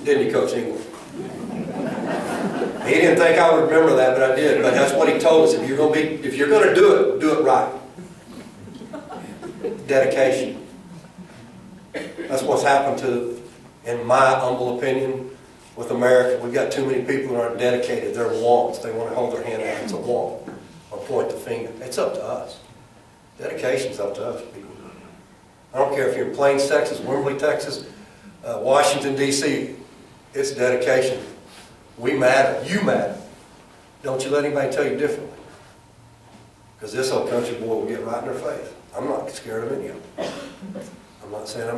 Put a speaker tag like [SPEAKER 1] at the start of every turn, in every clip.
[SPEAKER 1] Didn't he, Coach England? He didn't think I would remember that, but I did. But that's what he told us. If you're going to do it right. Dedication. That's what's happened to, in my humble opinion, with America. We've got too many people that aren't dedicated. They're wants. They want to hold their hand out. It's a want. Or point the finger. It's up to us. Dedication's up to us, people. I don't care if you're in Plains, Texas, Wimberley, Texas, Washington, D.C. It's dedication. We matter. You matter. Don't you let anybody tell you differently. Because this old country boy will get right in their face. I'm not scared of any of them. I'm not saying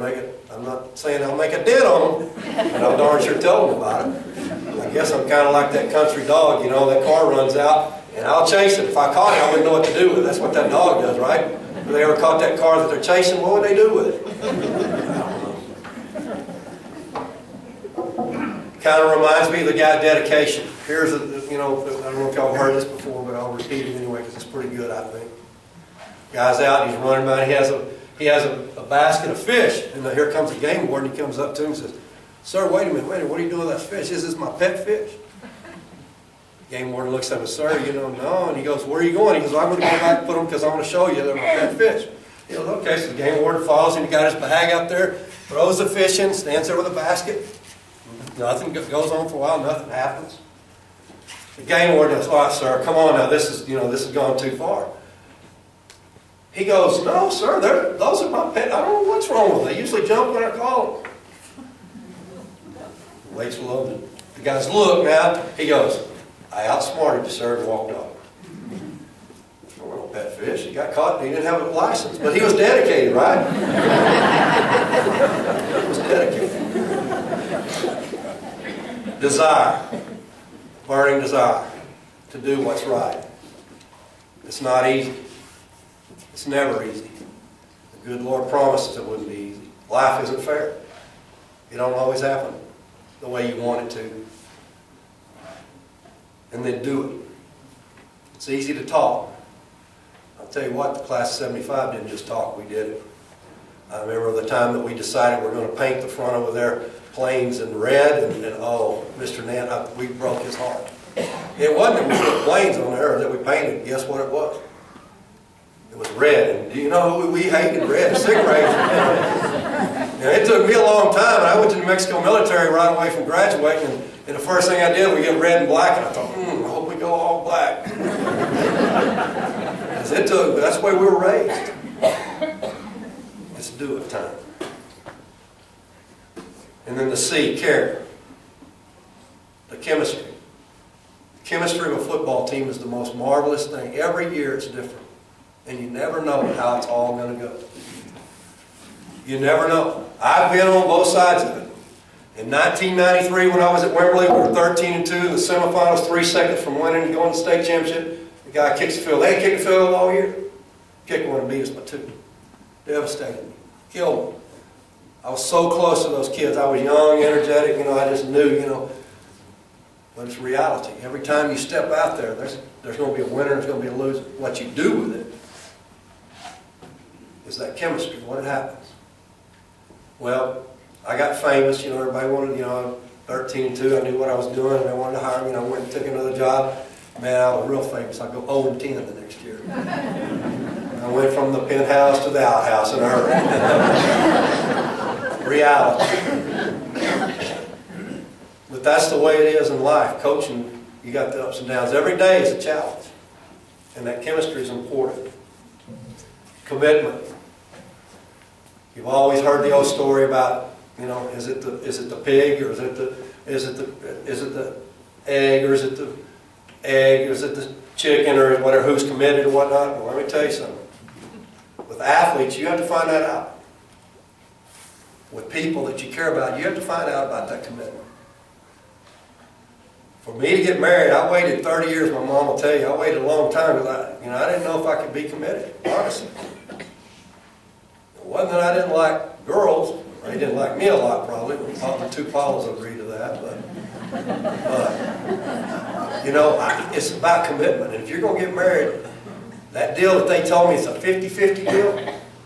[SPEAKER 1] I'll make a dent on them, and I'll darn sure tell them about it. I guess I'm kind of like that country dog, you know, that car runs out, and I'll chase it. If I caught it, I wouldn't know what to do with it. That's what that dog does, right? If they ever caught that car that they're chasing, what would they do with it? I don't know. Kind of reminds me of the guy dedication. Here's a, you know, I don't know if y'all have heard this before, but I'll repeat it anyway because it's pretty good, I think. Guy's out, he's running by, he has a basket of fish, and here comes a game warden. He comes up to him and says, "Sir, wait a minute, what are you doing with that fish? Is this my pet fish?" Game warden looks at him, "Sir, you know, no." And he goes, "Where are you going?" He goes, "I'm going to go back and put them because I want to show you they're my pet fish." He goes, "Okay." So the game warden follows him. He got his bag out there, throws the fish in, stands there with the basket. Nothing goes on for a while. Nothing happens. The game warden goes, "All right, sir, come on now. This has gone too far." He goes, "No, sir, those are my pet. I don't know what's wrong with them. They usually jump when I call them." Waits a little bit. The guys look now. He goes, "I outsmarted you, sir," and walked off. Well, pet fish. He got caught and he didn't have a license. But he was dedicated, right? He was dedicated. Desire. Burning desire to do what's right. It's not easy. It's never easy. The good Lord promises it wouldn't be easy. Life isn't fair. It don't always happen the way you want it to. And then do it. It's easy to talk. I'll tell you what, the class of 75 didn't just talk, we did it. I remember the time that we decided we're going to paint the front over there plains in red, and oh, Mr. Nant, we broke his heart. It wasn't that we put plains on there that we painted. Guess what it was? It was red. And do you know who we hated red? Cigarettes. Now, it took me a long time, and I went to the New Mexico military right away from graduating, and the first thing I did, we get red and black, and I thought, I hope we go all black. That's the way we were raised. It's do it time. And then the C, care. The chemistry. The chemistry of a football team is the most marvelous thing. Every year it's different. And you never know how it's all going to go. You never know. I've been on both sides of it. In 1993, when I was at Wimberley, we were 13-2 in the semifinals, 3 seconds from winning and going to the state championship. The guy kicks the field. They hadn't kicked the field all year. Kicked one and beat us by 2. Devastated me. Killed me. I was so close to those kids. I was young, energetic, I just knew, But it's reality. Every time you step out there, there's going to be a winner, there's going to be a loser. What you do with it is that chemistry, what happens. Well, I got famous, everybody wanted, 13-2, I knew what I was doing, and they wanted to hire me, and I went and took another job. Man, I was real famous. I go 0-10 the next year. I went from the penthouse to the outhouse in a hurry. Reality. But that's the way it is in life. Coaching, you got the ups and downs. Every day is a challenge. And that chemistry is important. Commitment. You've always heard the old story about, is it the pig, or is it the egg, or is it the egg, or is it the chicken, or whatever, who's committed or whatnot? Well, let me tell you something. With athletes, you have to find that out. With people that you care about, you have to find out about that commitment. For me to get married, I waited 30 years, my mom will tell you. I waited a long time because I didn't know if I could be committed, honestly. It wasn't that I didn't like girls. They didn't like me a lot, probably. The 2 Pauls agree to that. But it's about commitment. And if you're going to get married, that deal that they told me is a 50-50 deal,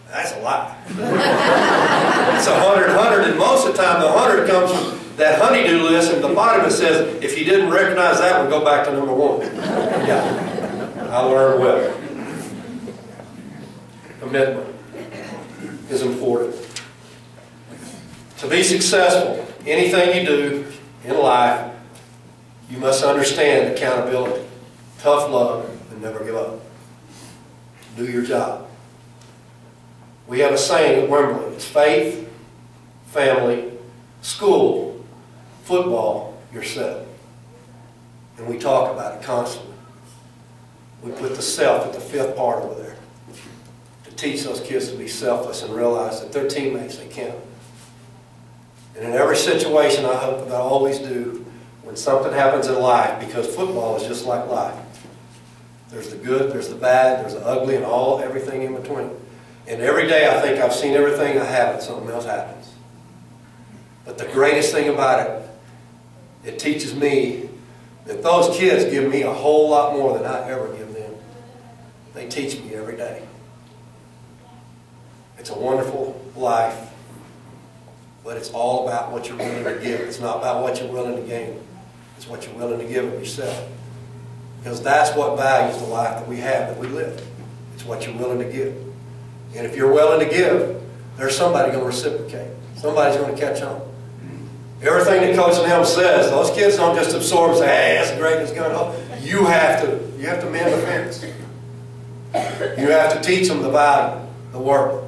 [SPEAKER 1] That's a lie. It's 100, and most of the time the 100 comes from that honeydew list, and the bottom it says, if you didn't recognize that one, go back to number 1. Yeah, I learned well. Commitment is important. To be successful, anything you do in life, you must understand accountability, tough love, and never give up. Do your job. We have a saying at Wembley, it's faith, family, school, football, yourself. And we talk about it constantly. We put the self at the 5th part over there to teach those kids to be selfless and realize that their teammates, they count. And in every situation, I hope that I always do, when something happens in life, because football is just like life. There's the good, there's the bad, there's the ugly, and everything in between. And every day I think I've seen everything I haven't, something else happens. But the greatest thing about it, it teaches me that those kids give me a whole lot more than I ever give them. They teach me every day. It's a wonderful life, but it's all about what you're willing to give. It's not about what you're willing to gain. It's what you're willing to give of yourself. Because that's what values the life that we have, that we live. It's what you're willing to give. And if you're willing to give, there's somebody going to reciprocate. Somebody's going to catch on. Everything that Coach Nelms says, those kids don't just absorb and say, hey, that's great, it's going on. You have to mend the fence. You have to teach them the value, the work.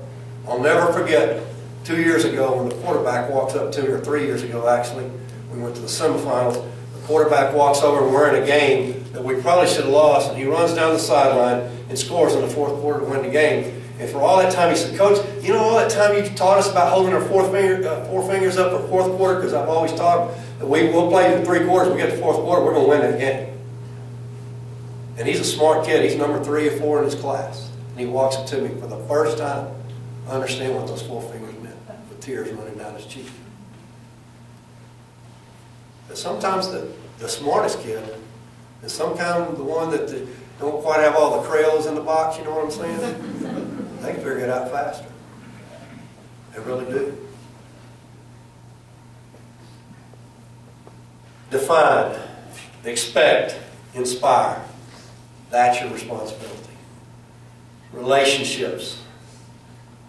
[SPEAKER 1] I'll never forget 2 years ago when the quarterback walks up to me, or 3 years ago actually, we went to the semifinals. The quarterback walks over and we're in a game that we probably should have lost, and he runs down the sideline and scores in the 4th quarter to win the game. And for all that time, he said, Coach, you know all that time you taught us about holding our four fingers up for 4th quarter, because I've always taught that we'll play for 3 quarters, we get to 4th quarter, we're going to win that game. And he's a smart kid. He's number 3 or 4 in his class. And he walks up to me for the first time. I understand what those 4 fingers meant, with tears running down his cheek. But sometimes the smartest kid is sometimes the one that don't quite have all the crayons in the box, you know what I'm saying? They can figure it out faster. They really do. Define, expect, inspire. That's your responsibility. Relationships.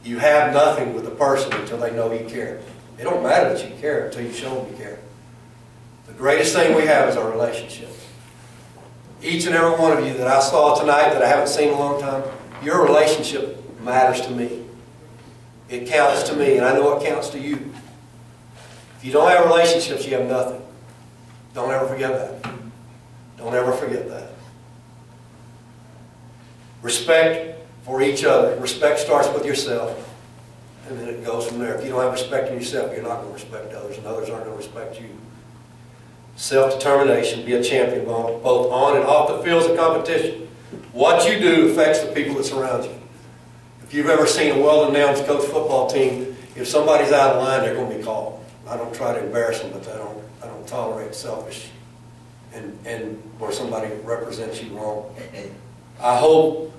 [SPEAKER 1] You have nothing with a person until they know you care. It don't matter that you care until you show them you care. The greatest thing we have is our relationship. Each and every one of you that I saw tonight that I haven't seen in a long time, your relationship matters to me. It counts to me, and I know it counts to you. If you don't have relationships, you have nothing. Don't ever forget that. Don't ever forget that. Respect for each other. Respect starts with yourself, and then it goes from there. If you don't have respect in yourself, you're not going to respect others, and others aren't going to respect you. Self-determination, be a champion both on and off the fields of competition. What you do affects the people that surround you. If you've ever seen a Weldon Nelms coach football team, if somebody's out of line, they're going to be called. I don't try to embarrass them, but I don't tolerate selfish and where somebody represents you wrong. I hope,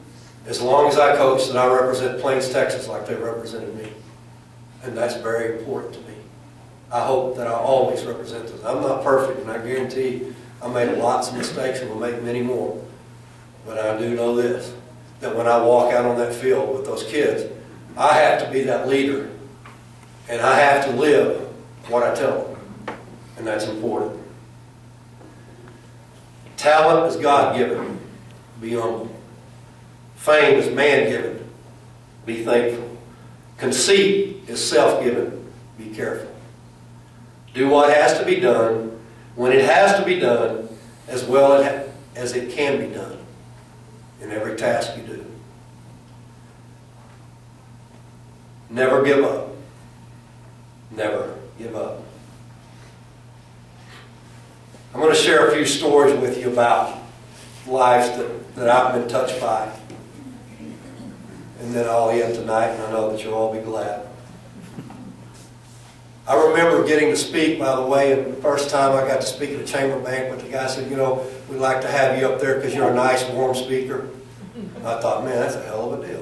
[SPEAKER 1] as long as I coach, that I represent Plains, Texas like they represented me. And that's very important to me. I hope that I always represent this. I'm not perfect, and I guarantee I made lots of mistakes and will make many more. But I do know this, that when I walk out on that field with those kids, I have to be that leader, and I have to live what I tell them, and that's important. Talent is God-given. Be humble. Fame is man-given. Be thankful. Conceit is self-given. Be careful. Do what has to be done when it has to be done as well as it can be done in every task you do. Never give up. Never give up. I'm going to share a few stories with you about lives that I've been touched by. And then I'll end tonight, and I know that you'll all be glad. I remember getting to speak, by the way, and the first time I got to speak at a chamber banquet, the guy said, you know, we'd like to have you up there because you're a nice, warm speaker. And I thought, man, that's a hell of a deal.